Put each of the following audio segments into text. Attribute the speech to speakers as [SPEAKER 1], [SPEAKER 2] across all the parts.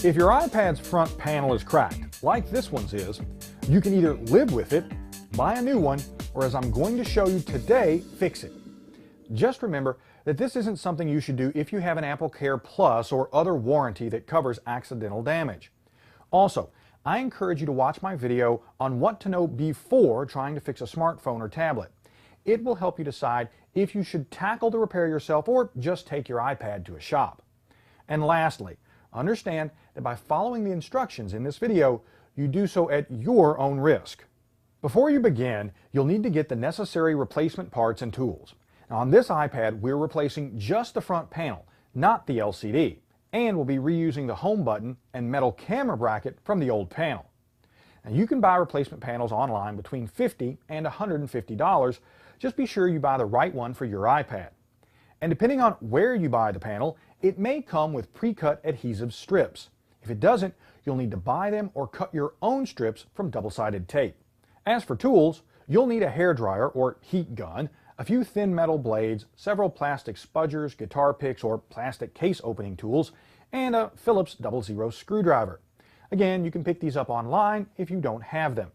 [SPEAKER 1] If your iPad's front panel is cracked, like this one's is, you can either live with it, buy a new one, or as I'm going to show you today, fix it. Just remember that this isn't something you should do if you have an Apple Care Plus or other warranty that covers accidental damage. Also, I encourage you to watch my video on what to know before trying to fix a smartphone or tablet. It will help you decide if you should tackle the repair yourself or just take your iPad to a shop. And lastly, understand that by following the instructions in this video, you do so at your own risk. Before you begin, you'll need to get the necessary replacement parts and tools. Now, on this iPad, we're replacing just the front panel, not the LCD, and we'll be reusing the home button and metal camera bracket from the old panel. Now, you can buy replacement panels online between $50 and $150. Just be sure you buy the right one for your iPad. And depending on where you buy the panel, it may come with pre-cut adhesive strips. If it doesn't, you'll need to buy them or cut your own strips from double-sided tape. As for tools, you'll need a hairdryer or heat gun, a few thin metal blades, several plastic spudgers, guitar picks, or plastic case opening tools, and a Phillips 00 screwdriver. Again, you can pick these up online if you don't have them.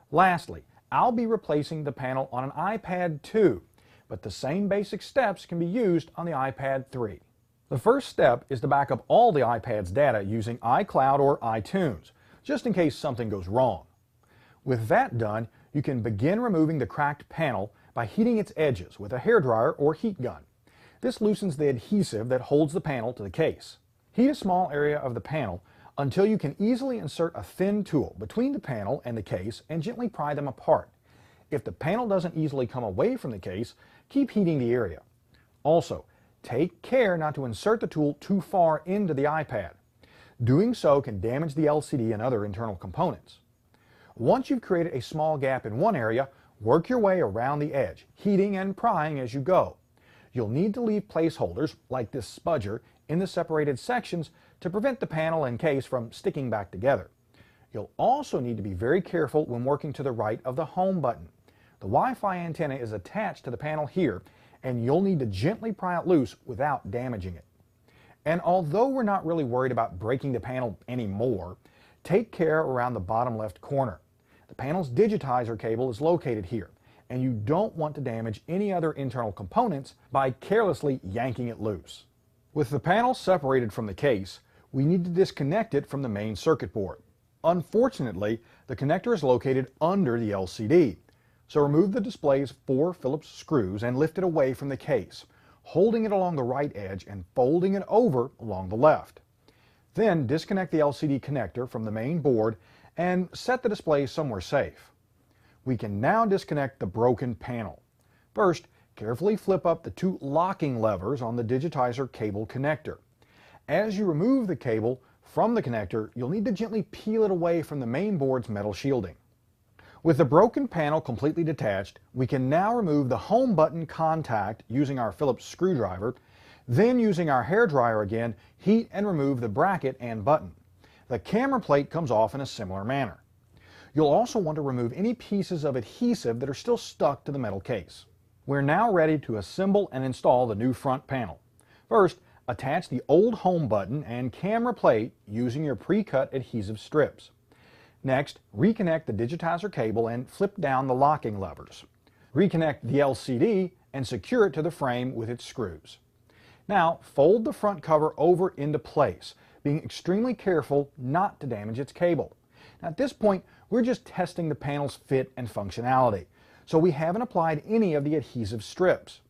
[SPEAKER 1] Lastly, I'll be replacing the panel on an iPad 2, but the same basic steps can be used on the iPad 3. The first step is to back up all the iPad's data using iCloud or iTunes, just in case something goes wrong. With that done, you can begin removing the cracked panel by heating its edges with a hairdryer or heat gun. This loosens the adhesive that holds the panel to the case. Heat a small area of the panel until you can easily insert a thin tool between the panel and the case and gently pry them apart. If the panel doesn't easily come away from the case, keep heating the area. Also, take care not to insert the tool too far into the iPad. Doing so can damage the LCD and other internal components. Once you've created a small gap in one area, work your way around the edge, heating and prying as you go. You'll need to leave placeholders, like this spudger, in the separated sections to prevent the panel and case from sticking back together. You'll also need to be very careful when working to the right of the home button. The Wi-Fi antenna is attached to the panel here, and you'll need to gently pry it loose without damaging it. And although we're not really worried about breaking the panel anymore, take care around the bottom left corner. The panel's digitizer cable is located here, and you don't want to damage any other internal components by carelessly yanking it loose. With the panel separated from the case, we need to disconnect it from the main circuit board. Unfortunately, the connector is located under the LCD, so remove the display's 4 Phillips screws and lift it away from the case, holding it along the right edge and folding it over along the left. Then disconnect the LCD connector from the main board and set the display somewhere safe. We can now disconnect the broken panel. First, carefully flip up the 2 locking levers on the digitizer cable connector. As you remove the cable from the connector, you'll need to gently peel it away from the main board's metal shielding. With the broken panel completely detached, we can now remove the home button contact using our Phillips screwdriver, then using our hairdryer again, heat and remove the bracket and button. The camera plate comes off in a similar manner. You'll also want to remove any pieces of adhesive that are still stuck to the metal case. We're now ready to assemble and install the new front panel. First, attach the old home button and camera plate using your pre-cut adhesive strips. Next, reconnect the digitizer cable and flip down the locking levers. Reconnect the LCD and secure it to the frame with its screws. Now, fold the front cover over into place, being extremely careful not to damage its cable. Now, at this point, we're just testing the panel's fit and functionality, so we haven't applied any of the adhesive strips.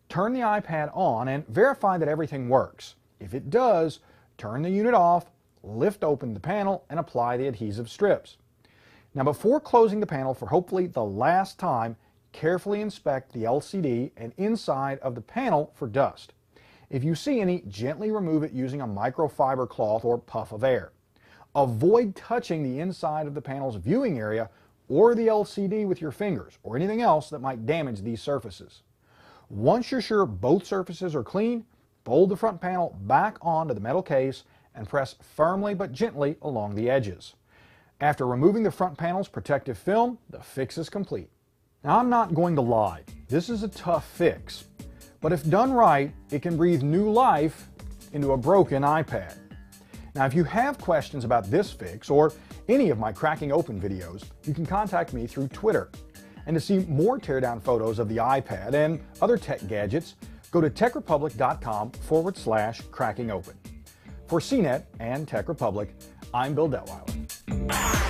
[SPEAKER 1] Turn the iPad on and verify that everything works. If it does, turn the unit off, lift open the panel, and apply the adhesive strips. Now, before closing the panel for hopefully the last time, carefully inspect the LCD and inside of the panel for dust. If you see any, gently remove it using a microfiber cloth or puff of air. Avoid touching the inside of the panel's viewing area or the LCD with your fingers or anything else that might damage these surfaces. Once you're sure both surfaces are clean, fold the front panel back onto the metal case and press firmly but gently along the edges. After removing the front panel's protective film, the fix is complete. Now, I'm not going to lie, this is a tough fix, but if done right, it can breathe new life into a broken iPad. Now, if you have questions about this fix or any of my cracking open videos, you can contact me through Twitter. And to see more teardown photos of the iPad and other tech gadgets, go to techrepublic.com/crackingopen. For CNET and Tech Republic, I'm Bill Detweiler.